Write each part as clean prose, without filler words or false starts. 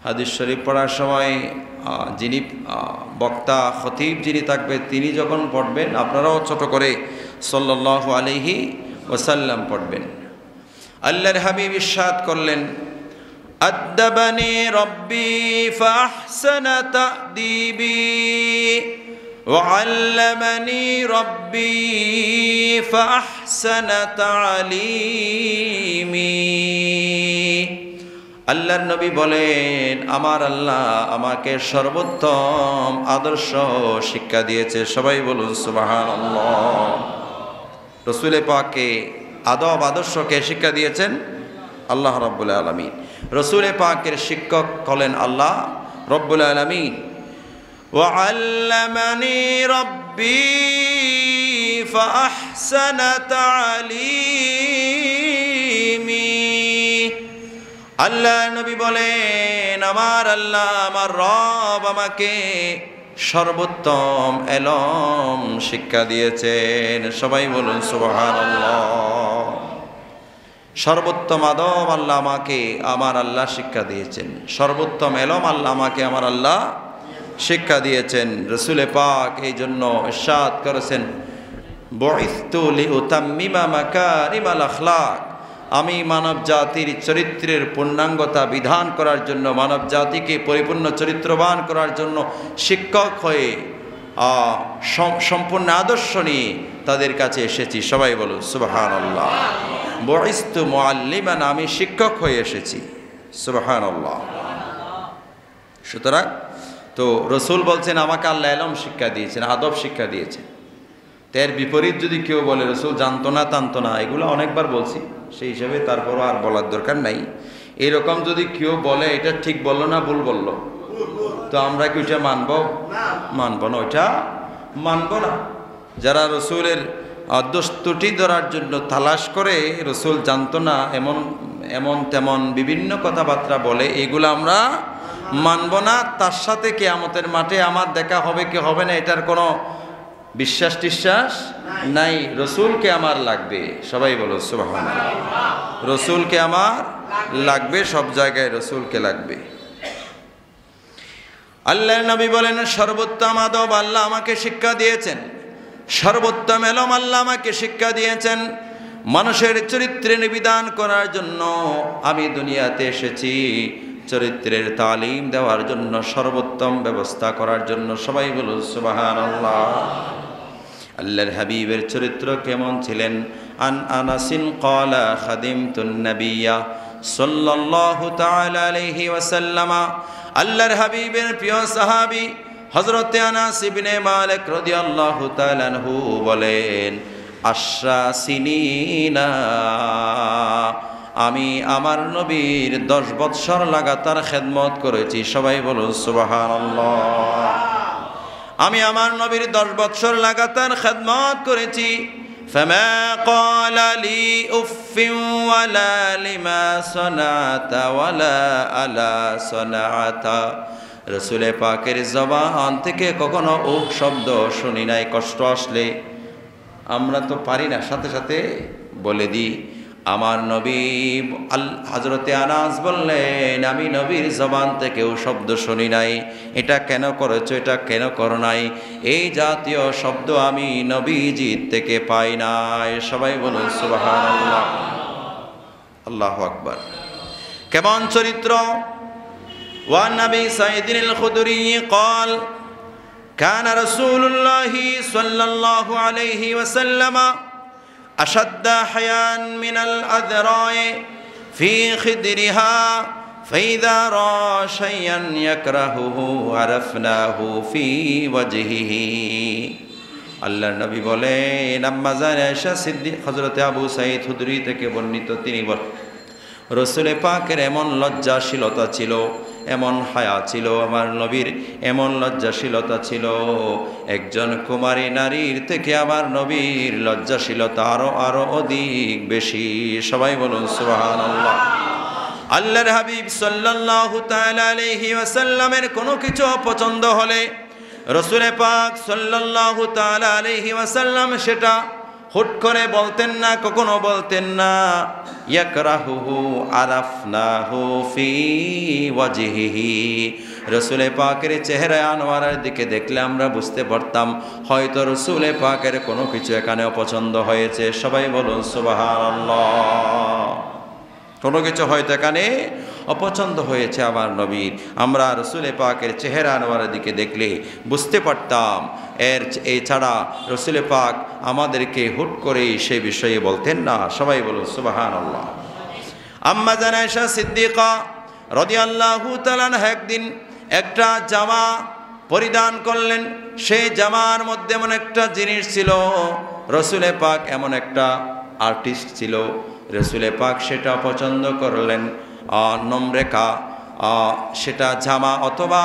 হাদিস শরীফ পড়ার সময় যিনি বক্তা খতিব যিনি থাকবে তিনি যখন পড়বেন আপনারাও ছোট করে সাল্লাল্লাহু আলাইহি ওয়াসাল্লাম পড়বেন। আল্লাহর হাবিব ইরশাদ করলেন, আদ্দাবানি রব্বি ফাহসানা তা'দীবি ওয়া আল্লামানি রব্বি ফাহসানা তা'লিমি। আল্লাহর নবী বলেন, আমার আল্লাহ আমাকে সর্বোত্তম আদর্শ শিক্ষা দিয়েছে। সবাই বলুন সুবহানাল্লাহ। রাসূল পাককে আদব আদর্শকে শিক্ষা দিয়েছেন আল্লাহ রাব্বুল আলামিন। রাসূল পাকের শিক্ষক হলেন আল্লাহ রাব্বুল আলামিন। ওয়া আল্লামানি রাব্বি ফাহসানা তা'লিমি। আল্লাহ নবী বলেন, আমার আল্লাহ আমার রব আমাকে সর্বোত্তম এলম শিক্ষা দিয়েছেন। সবাই বলুন সুবহানাল্লাহ। সর্বোত্তম আদব আল্লাহ আমাকে আমার আল্লাহ শিক্ষা দিয়েছেন, সর্বোত্তম এলম আল্লাহ আমাকে আমার আল্লাহ শিক্ষা দিয়েছেন। রাসূল পাক এই জন্য ইরশাদ করেছেন, বুইসতু লিউতাম্মিমা মাকারিমাল আখলাক। আমি মানব জাতির চরিত্রের পূর্ণাঙ্গতা বিধান করার জন্য, মানব জাতিকে পরিপূর্ণ চরিত্রবান করার জন্য শিক্ষক হয়ে সম্পূর্ণ আদর্শ নিয়ে তাদের কাছে এসেছি। সবাই বলুন সুবহানাল্লাহ। বুইসতু মুআল্লিমান, আমি শিক্ষক হয়ে এসেছি। সুবহানাল্লাহ। সুতরাং তো রাসূল বলছেন আমাকে আল্লাহ ইলম শিক্ষা দিয়েছেন, আদব শিক্ষা দিয়েছেন। এর বিপরীত যদি কেউ বলে রাসূল জানতো না টানতো না, এগুলো অনেকবার বলছি, সেই হিসাবে তারপরও আর বলার দরকার নাই। এরকম যদি কেউ বলে এটা ঠিক বললো না ভুল বললো, তো আমরা কি ওইটা মানবো? মানবো না, ওইটা মানবো না। যারা রাসূলের দোষ ত্রুটি ধরার জন্য তালাশ করে রাসূল জানতো না এমন তেমন বিভিন্ন কথাবার্তা বলে, এগুলো আমরা মানবো না। তার সাথে কিয়ামতের মাঠে আমার দেখা হবে কি হবে না এটার কোনো বিশ্বাস টিশ্বাস নাই। রসুলকে আমার লাগবে। সবাই বলো সুবহানাল্লাহ। রসুলকে আমার লাগবে, সব জায়গায় রসুলকে লাগবে। আল্লাহর নবী বলেন, সর্বোত্তম আদব আল্লাহ আমাকে শিক্ষা দিয়েছেন, সর্বোত্তম এলম আল্লাহ আমাকে শিক্ষা দিয়েছেন। মানুষের চরিত্রে নিবিধান করার জন্য আমি দুনিয়াতে এসেছি, চরিত্রের তালিম দেওয়ার জন্য, সর্বোত্তম ব্যবস্থা করার জন্য। সবাই বলুন সুবহানাল্লাহ। আল্লাহর হাবিবের চরিত্র কেমন ছিলেন? আন আনাসিন ক্বালা খাদিমতুন নাবিয়্যা সাল্লাল্লাহু তাআলা আলাইহি ওয়াসাল্লাম। আল্লাহর হাবিবের প্রিয় সাহাবী হযরত আনাস ইবনে মালিক রাদিয়াল্লাহু তাআলা আনহু বলেন, আশরা সিনিনা, আমি আমার নবীর 10 বৎসর লাগাতার খেদমত করেছি। সবাই বলুন সুবহানাল্লাহ। আমি আমার নবীর 10 বৎসর লাগাতার খেদমত করেছি। ফামা ক্বালা লি উফিন ওয়ালা লিমা সানাতা ওয়ালা আলা সানাতা। রাসূল পাকের জবান থেকে কখনো উফ শব্দ শুনি নাই। কষ্ট আসলে আমরা তো পারি না, সাথে সাথে বলে দিই। আমার নবী হযরতে আনাস বললেন, আমি নবীর জবান থেকেও শব্দ শুনি নাই, এটা কেন করেছো, এটা কেন করো নাই, এই জাতীয় শব্দ আমি নবীজির থেকে পাই নাই। সবাই বলুন সুবহানাল্লাহ। আল্লাহু আকবার। কেমন চরিত্র! ওয়ান নবী সাইয়্যিদিন আল খুদরি قال كان رسول الله صلى الله عليه وسلم أشد حياء من الأذراء في خدرها فإذا رأى شيئا يكرهه عرفناه في وجهه। আল্লাহর নবী বলেন, আম্মা জান আয়েশা সিদ্দিক হযরত আবু সাঈদ খুদরি থেকে বর্ণিত, তিনি বলেন রাসূল পাকের এমন লজ্জাশীলতা ছিল, এমন হায়া ছিল, আমার নবীর এমন লজ্জাশীলতা ছিল, একজন কুমারী নারীর থেকে আমার নবীর লজ্জাশীলতা আরো অধিক বেশি। সবাই বলুন সুবহানাল্লাহ। আল্লাহর হাবিব সাল্লাল্লাহু তাআলা আলাইহি ওয়াসাল্লামের কোনো কিছু পছন্দ হলে রাসূল পাক সাল্লাল্লাহু তাআলা আলাইহি ওয়াসাল্লাম সেটা হুট করে বলতেন না, কখনো বলতেন না ইয়াকরাহুহু আরাফনাহু ফি ওয়াজহিহি। রসুলে পাকের চেহারা আনোয়ারের দিকে দেখলে আমরা বুঝতে পারতাম হয়তো রসুলে পাকের কোনো কিছু এখানে অপছন্দ হয়েছে। সবাই বলুন সুবহানাল্লাহ। কোনো কিছু হয়তো এখানে অপছন্দ হয়েছে আমার নবীর। আমরা রসুলে পাকের চেহারা আনোয়ারের দিকে দেখলে বুঝতে পারতাম। এছাড়া রসুলে পাক আমাদেরকে হুট করে সে বিষয়ে বলতেন না। সবাই বলুন সুবহানাল্লাহ। আম্মা জান আয়েশা সিদ্দিকা রাদিয়াল্লাহু তাআলা আনহা একদিন একটা জামা পরিধান করলেন। সেই জামার মধ্যে এমন একটা জিনিস ছিল, রসুলে পাক এমন একটা আর্টিস্ট ছিল, রসুলে পাক সেটা পছন্দ করলেন। নম্রেখা সেটা জামা অথবা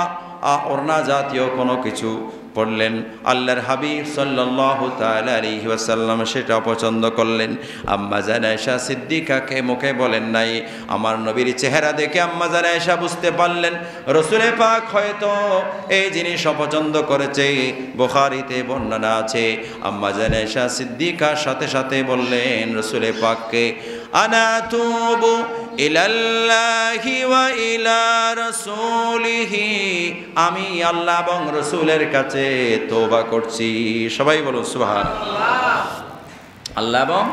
ওড়না জাতীয় কোনো কিছু পড়লেন। আল্লাহর হাবিব সাল্লাল্লাহু তাআলা আলাইহি ওয়াসাল্লাম সেটা পছন্দ করলেন। আম্মা জান আয়েশা সিদ্দিকাকে মুখে বলেন নাই, আমার নবীর চেহারা দেখে আম্মা জান আয়েশা বুঝতে পারলেন রসুলে পাক হয়তো এই জিনিস অপছন্দ করেছে। বুখারীতে বর্ণনা আছে, আম্মা জান আয়েশা সিদ্দিকার সাথে সাথে বললেন রসুলে পাককে, আনা তুবু ইলাল্লাহি ওয়া ইলা রাসূলিহি, আমি আল্লাহ এবং রসুলের কাছে তওবা করছি। সবাই বলো সুবহানাল্লাহ। আল্লাহ এবং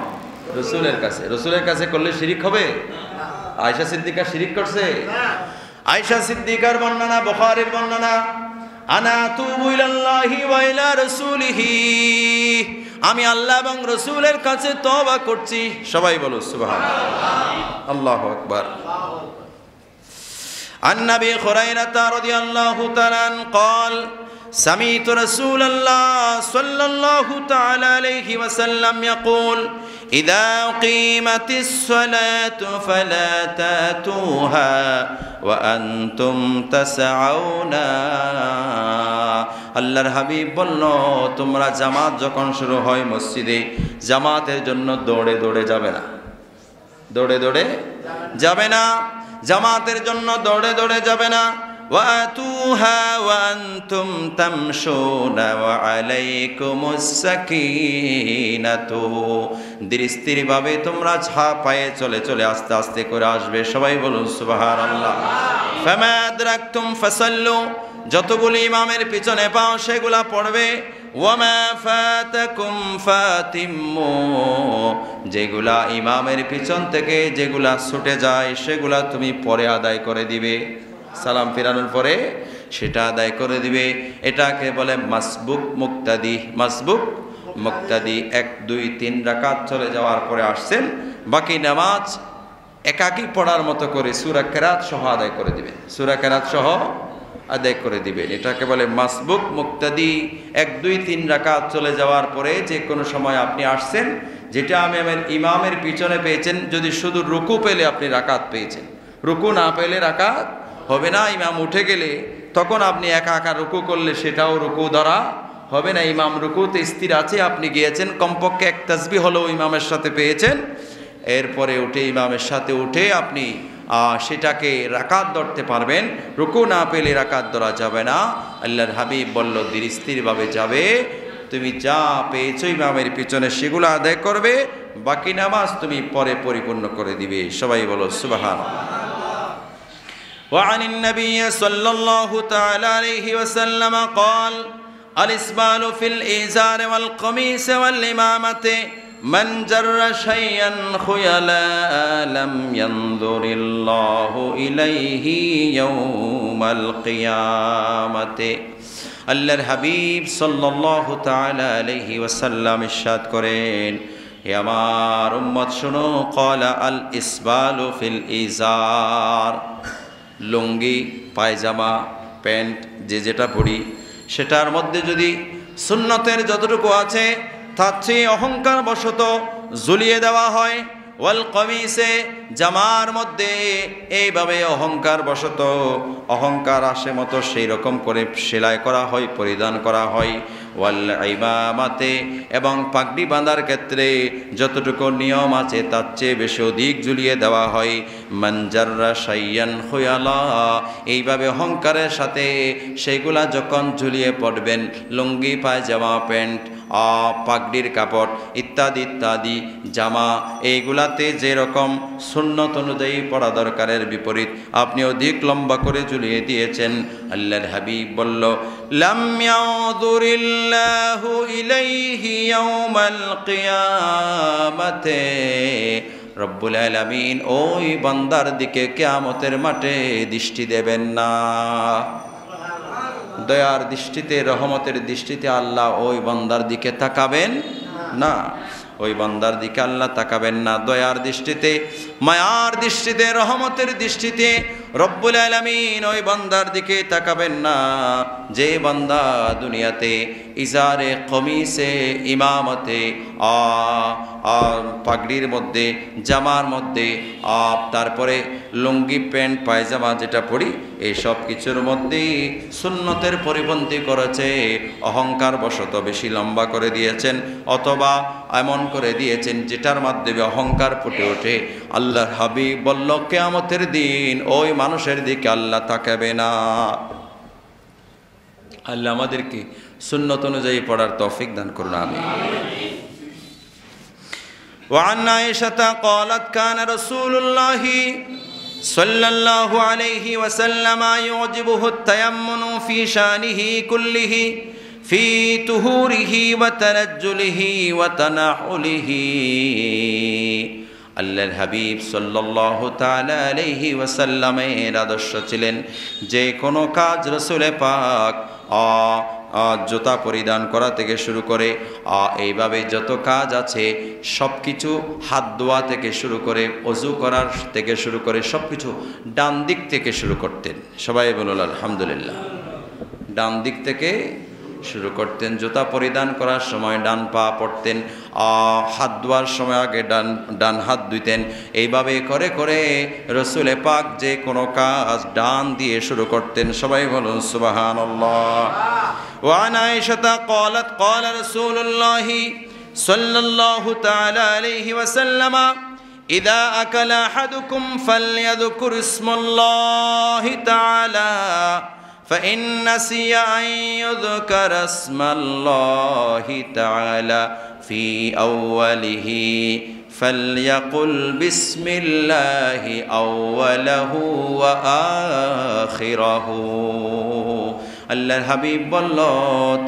রসুলের কাছে, রসুলের কাছে করলে শিরিক হবে? আয়েশা সিদ্দিকা শিরিক করছে? আয়েশা সিদ্দিকার বর্ণনা, বুখারীর বর্ণনা, আনা তুবু ইলাল্লাহি ওয়া ইলা রাসূলিহি, আমি আল্লাহ এবং রসুলের কাছে তওবা করছি। সবাই বলো সুবহানাল্লাহ। আল্লাহু আকবার। عن أبي هريرة رضي الله تعالى عنه قال سمعت رسول الله صلى الله تعالى عليه وسلم يقول إذا قيمت الصلاة فلا تأتوها وأنتم تسعون। আল্লাহর হাবিব বলল, তোমরা জামাত যখন শুরু হয় মসজিদে, জামাতের জন্য দৌড়ে দৌড়ে যাবে না, দৌড়ে দৌড়ে যাবে না, জামাতের জন্য দৌড়ে দৌড়ে যাবে না। ওয়াতুহা ওয়া আনতুম তামশুনা ওয়া আলাইকুমুস সাকিনাতু, ধীরে স্থির ভাবে তোমরা পায়ে চলে চলে আস্তে আস্তে করে আসবে। সবাই বলুন সুবহানাল্লাহ। ফামা আদরাকতুম ফাসাল্লু, যতগুলি ইমামের পিছনে পাও সেগুলা পড়বে। ওয়ামা ফাতাকুম ফাতিম্মু, যেগুলা ইমামের পিছন থেকে যেগুলা ছুটে যায় সেগুলা তুমি পরে আদায় করে দিবে। সালাম ফিরানোর পরে সেটা আদায় করে দিবে। এটাকে বলে মাসবুক মুক্তাদি। মাসবুক মুক্তাদি, 1 2 3 রাকাত চলে যাওয়ার পরে আসছেন, বাকি নামাজ একাকী পড়ার মতো করে সূরা কেরাত সহ আদায় করে দিবেন। সূরা কেরাত সহ আদায় করে দিবেন। এটাকে বলে মাসবুক মুক্তাদি। 1 2 3 রাকাত চলে যাওয়ার পরে যে কোনো সময় আপনি আসছেন, যেটা আমি আমার ইমামের পিছনে পেয়েছেন, যদি শুধু রুকু পেলে আপনি রাকাত পেয়েছেন, রুকু না পেলে রাকাত হবে না। ইমাম উঠে গেলে তখন আপনি একা একা রুকু করলে সেটাও রুকু ধরা হবে না। ইমাম রুকুতে স্থির আছে, আপনি গিয়েছেন, কমপক্ষে 1 তাসবিহ হলেও ইমামের সাথে পেয়েছেন, এরপরে উঠে ইমামের সাথে উঠে আপনি সেটাকে রাকাত ধরতে পারবেন। রুকু না পেলে রাকাত ধরা যাবে না। আল্লাহর হাবিব বলল, ধীর স্থিরভাবে যাবে, তুমি যা পেয়েছো ইমামের পিছনে সেগুলো আদায় করবে, বাকি নামাজ তুমি পরে পরিপূর্ণ করে দিবে। সবাই বলো সুবহানাল্লাহ। وعن النبي صلى الله تعالى عليه وسلم قال الإسبال في الإزار والقميص والإمامة من جر شيئا خيلاء لم ينظر الله إليه يوم القيامة। আল্লাহর হাবিব সাল্লাল্লাহু তাআলা আলাইহি ওয়াসাল্লাম ইরশাদ করেন, হে আমার উম্মত শোনো, ক্বালা আল ইসবালু ফিল ইজার, লুঙ্গি, পায়জামা, প্যান্ট যে যেটা পরি সেটার মধ্যে যদি সুন্নতের যতটুকু আছে তার চেয়ে অহংকার বশত ঝুলিয়ে দেওয়া হয়, ওয়াল কমিসে, জামার মধ্যে এইভাবে অহংকার বশত অহংকার আসে মতো সেই রকম করে সেলাই করা হয়, পরিধান করা হয়, ওয়াল ইমামাতে, এবং পাগড়ি বাঁধার ক্ষেত্রে যতটুকু নিয়ম আছে তার চেয়ে বেশি অধিক ঝুলিয়ে দেওয়া হয়। মান জাররা শাইয়ান খুয়ালা, এইভাবে অহংকারের সাথে সেগুলা যখন ঝুলিয়ে পড়বেন, লুঙ্গি পায়জামা প্যান্ট পাগড়ির কাপড় ইত্যাদি ইত্যাদি জামা, এইগুলাতে যেরকম সুন্নত অনুযায়ী পড়া দরকারের বিপরীত আপনি অধিক লম্বা করে ঝুলিয়ে দিয়েছেন। আল্লাহর হাবিব বলল, লাম ইয়াযুরিল্লাহু ইলাইহি ইয়াউমাল কিয়ামাতে, রব্বুল আলামিন ওই বান্দার দিকে কিয়ামতের মাঠে দৃষ্টি দেবেন না। দয়ার দৃষ্টিতে, রহমতের দৃষ্টিতে আল্লাহ ওই বান্দার দিকে তাকাবেন না, ওই বান্দার দিকে আল্লাহ তাকাবেন না। দয়ার দৃষ্টিতে, মায়ার দৃষ্টিতে, রহমতের দৃষ্টিতে রব্বুল আলামিন ওই বান্দার দিকে তাকাবেন না যে বান্দা দুনিয়াতে ইজারে কমিসে ইমামতে পাগড়ির মধ্যে, জামার মধ্যে, তারপরে লুঙ্গি প্যান্ট পায়জামা যেটা পরি, এই সব কিছুর মধ্যেই সুন্নতের পরিপন্থী করেছে, অহংকার বশত বেশি লম্বা করে দিয়েছেন, অথবা এমন করে দিয়েছেন যেটার মাধ্যমে অহংকার ফুটে ওঠে। আল্লাহর হাবিব বলল, কিয়ামতের দিন ওই মানুষের দিকে আল্লাহ তাকাবে না। আল্লাহ আমাদেরকে সুন্নত অনুযায়ী পড়ার তৌফিক দান করুন, আমিন। وعن عائشة قالت كان رسول الله صلى الله عليه وسلم يعجبه التيمن في شأنه كله في طهوره وترجله وتنعله। আল্লাহর হাবিব সাল্লাল্লাহু তাআলা আলাইহি ওয়াসাল্লামের আদর্শ ছিলেন যে কোনো কাজ রাসূলে পাক জুতা পরিধান করা থেকে শুরু করে এইভাবে যত কাজ আছে সব কিছু, হাত ধোয়া থেকে শুরু করে ওযু করার থেকে শুরু করে সব কিছু ডান দিক থেকে শুরু করতেন। সবাই বলুন আলহামদুলিল্লাহ। ডান দিক থেকে শুরু করতেন। জুতা পরিধান করার সময় ডান পা পড়তেন, হাত ধোয়ার সময় আগে ডান হাত ধুইতেন। এইভাবে করে করে রসুলে পাক যে কোনো কাজ ডান দিয়ে শুরু করতেন। সবাই বলুন সুবহানাল্লাহ। ওয়ান আয়েশা قالت قال رسول الله صلى الله تعالى عليه وسلم إذا أكل أحدكم فليذكر اسم الله تعالى فإن نسي أن يذكر اسم الله تعالى في أوله فليقل بسم الله أوله وآخره। আল্লাহর হাবিব বলল,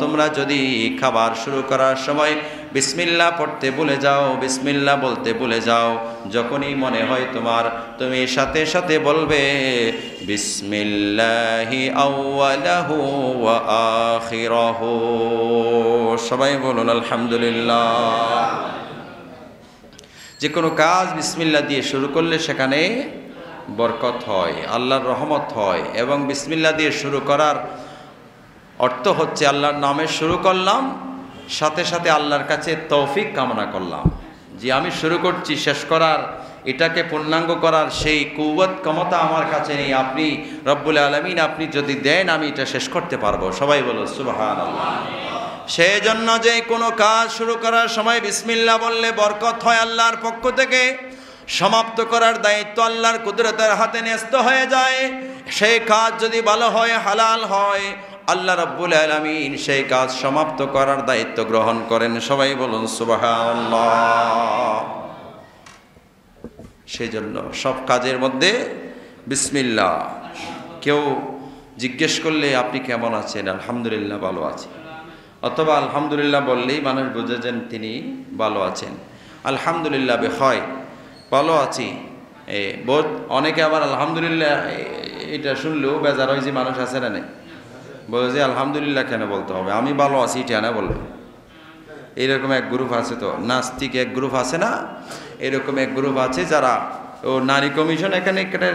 তোমরা যদি খাবার শুরু করার সময় বিসমিল্লাহ পড়তে ভুলে যাও, বিসমিল্লাহ বলতে ভুলে যাও, যখনই মনে হয় তোমার, তুমি সাথে সাথে বলবে বিসমিল্লাহি আউয়ালাহু ওয়া আখিরাহু। সবাই বলুন আলহামদুলিল্লাহ। যে কোনো কাজ বিসমিল্লাহ দিয়ে শুরু করলে সেখানে বরকত হয়, আল্লাহর রহমত হয়। এবং বিসমিল্লাহ দিয়ে শুরু করার অর্থ হচ্ছে আল্লাহর নামে শুরু করলাম, সাথে সাথে আল্লাহর কাছে তৌফিক কামনা করলাম যে আমি শুরু করছি, শেষ করার, এটাকে পূর্ণাঙ্গ করার সেই কুওয়াত ক্ষমতা আমার কাছে নেই। আপনি রব্বুল আলামিন আপনি যদি দেন আমি এটা শেষ করতে পারবো। সবাই বলো সুবহানাল্লাহ। সেই জন্য যে কোনো কাজ শুরু করার সময় বিসমিল্লাহ বললে বরকত হয় আল্লাহর পক্ষ থেকে। সমাপ্ত করার দায়িত্ব আল্লাহর কুদরতের হাতে ন্যস্ত হয়ে যায়। সেই কাজ যদি ভালো হয়, হালাল হয়, আল্লাহ রাব্বুল আলামিন সেই কাজ সমাপ্ত করার দায়িত্ব গ্রহণ করেন। সবাই বলুন সুবহানাল্লাহ। সেই জন্য সব কাজের মধ্যে বিসমিল্লাহ। কেউ জিজ্ঞেস করলে আপনি কেমন আছেন, আলহামদুলিল্লাহ ভালো আছি, অথবা আলহামদুলিল্লাহ বললেই মানুষ বুঝে যান তিনি ভালো আছেন। আলহামদুলিল্লাহ বেখয়, ভালো আছি। বহুত অনেকে আবার আলহামদুলিল্লাহ এটা শুনলেও বেজার হয় যে মানুষ আছে না, নেই বলে যে আলহামদুলিল্লাহ কেন বলতে হবে, আমি ভালো আছি এটা না বলবে। এইরকম এক গ্রুপ আছে, তো নাস্তিক এক গ্রুপ আছে না, এরকম এক গ্রুপ আছে যারা ও নারী কমিশন এখানে একটা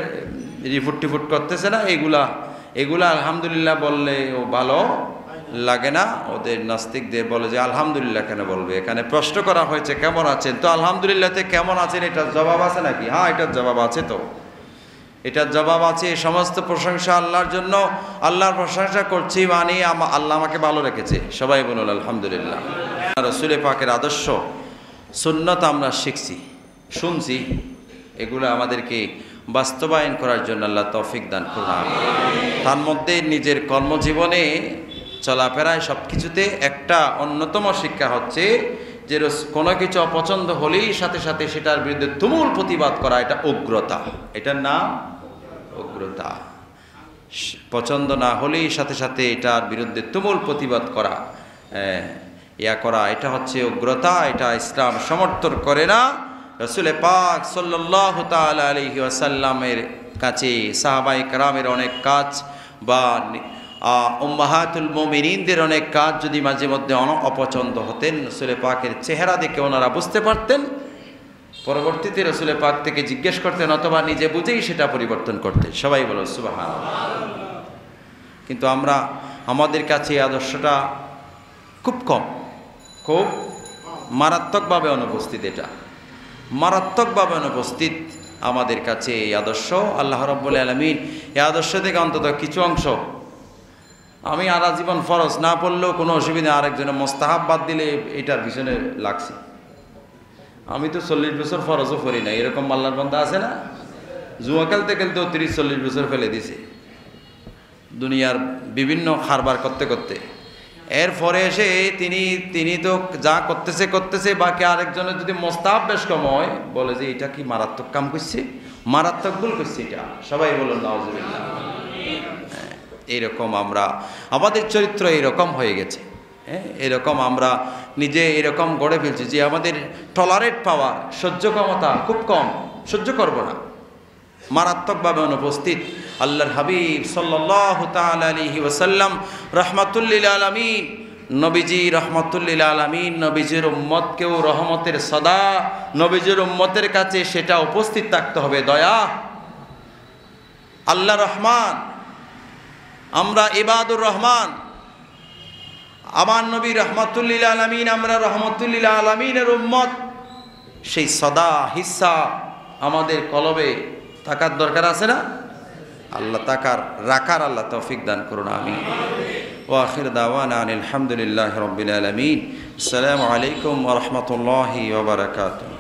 রিপোর্ট টিপোর্ট করতেছে না, এগুলা আলহামদুলিল্লাহ বললে ও ভালো লাগে না। ওদের নাস্তিকদের বলে যে আলহামদুলিল্লাহ কেন বলবে। এখানে প্রশ্ন করা হয়েছে কেমন আছেন, তো আলহামদুলিল্লাহতে কেমন আছেন এটার জবাব আছে নাকি? হ্যাঁ এটার জবাব আছে। তো এটার জবাব আছে। সমস্ত প্রশংসা আল্লাহর জন্য, আল্লাহর প্রশংসা করছি মানে আল্লাহ আমাকে ভালো রেখেছে। সবাই বলুন আলহামদুলিল্লাহ। রাসূল পাকের আদর্শ সুন্নাত আমরা শিখছি, শুনছি, এগুলো আমাদেরকে বাস্তবায়ন করার জন্য আল্লাহ তৌফিক দান করুন। তার মধ্যে নিজের কর্মজীবনে চলাফেরায় সব কিছুতে একটা অন্যতম শিক্ষা হচ্ছে যে কোনো কিছু অপছন্দ হলেই সাথে সাথে সেটার বিরুদ্ধে তুমুল প্রতিবাদ করা, এটা উগ্রতা। এটার নাম উগ্রতা। পছন্দ না হলেই সাথে সাথে এটার বিরুদ্ধে তুমুল প্রতিবাদ করা, এটা হচ্ছে উগ্রতা। এটা ইসলাম সমর্থন করে না। রাসূল পাক সাল্লাল্লাহু তাআলা আলাইহি ওয়াসাল্লামের কাছে সাহাবায়ে কেরামের অনেক কাজ বা উম্মাহাতুল মুমিনিনদের অনেক কাজ যদি মাঝে মধ্যে অপছন্দ হতেন, রাসূল পাকের চেহারা দেখে ওনারা বুঝতে পারতেন, পরবর্তীতে রাসূল পাক থেকে জিজ্ঞেস করতেন অথবা নিজে বুঝেই সেটা পরিবর্তন করতেন। সবাই বলো সুবহানাল্লাহ। কিন্তু আমাদের কাছে এই আদর্শটা খুব কম, খুব মারাত্মকভাবে অনুপস্থিত। এটা মারাত্মকভাবে অনুপস্থিত আমাদের কাছে এই আদর্শ। আল্লাহ রাব্বুল আলামিন এই আদর্শ থেকে অন্তত কিছু অংশ, আমি আর জীবন ফরজ না পড়লেও কোনো অসুবিধা, আরেকজনের মোস্তাহাব বাদ দিলে এটার পিছনে লাগছে। আমি তো 40 বছর ফরজও করি না, এরকম আল্লাহর বান্দা আছে না? জুয়া খেলতে খেলতেও 30-40 বছর ফেলে দিছে দুনিয়ার বিভিন্ন কারবার করতে করতে। এরপরে এসে তিনি তো যা করতেছে, বাকি আরেকজনের যদি মোস্তাহাব বেশ কম হয় বলে যে এটা কি মারাত্মক কাম করছে, মারাত্মক ভুল করছে এটা। সবাই বলুন নাউজুবিল্লাহ। এইরকম আমাদের চরিত্র এরকম হয়ে গেছে। এরকম আমরা নিজে এরকম গড়ে ফেলছি যে আমাদের টলারেট পাওয়ার, সহ্য ক্ষমতা খুব কম, সহ্য করব না, মারাত্মকভাবে অনুপস্থিত। আল্লাহর হাবিব সাল্লাল্লাহু তাআলা আলাইহি ওয়াসাল্লাম রাহমাতুল লিল আলামিন, নবীজি রাহমাতুল লিল আলামিন, নবীজির উম্মতকেও রহমতের সদা, নবীজির উম্মতের কাছে সেটা উপস্থিত থাকতে হবে। দয়া, আল্লাহ রহমান, আমরা ইবাদুর রহমান। আমার নবী রাহমাতুল লিল আলামিন, আমরা রাহমাতুল লিল আলামিনের উম্মত। সেই সদা হিস্সা আমাদের কলবে থাকার দরকার আছে না? আল্লাহ রাখার আল্লাহ তৌফিক দান করুন। আমিন। ওয়া আখির দাওয়ানা আলহামদুলিল্লাহি রাব্বিল আলামিন। আসসালামু আলাইকুম ওয়া রাহমাতুল্লাহি ওয়া বারাকাতুহু।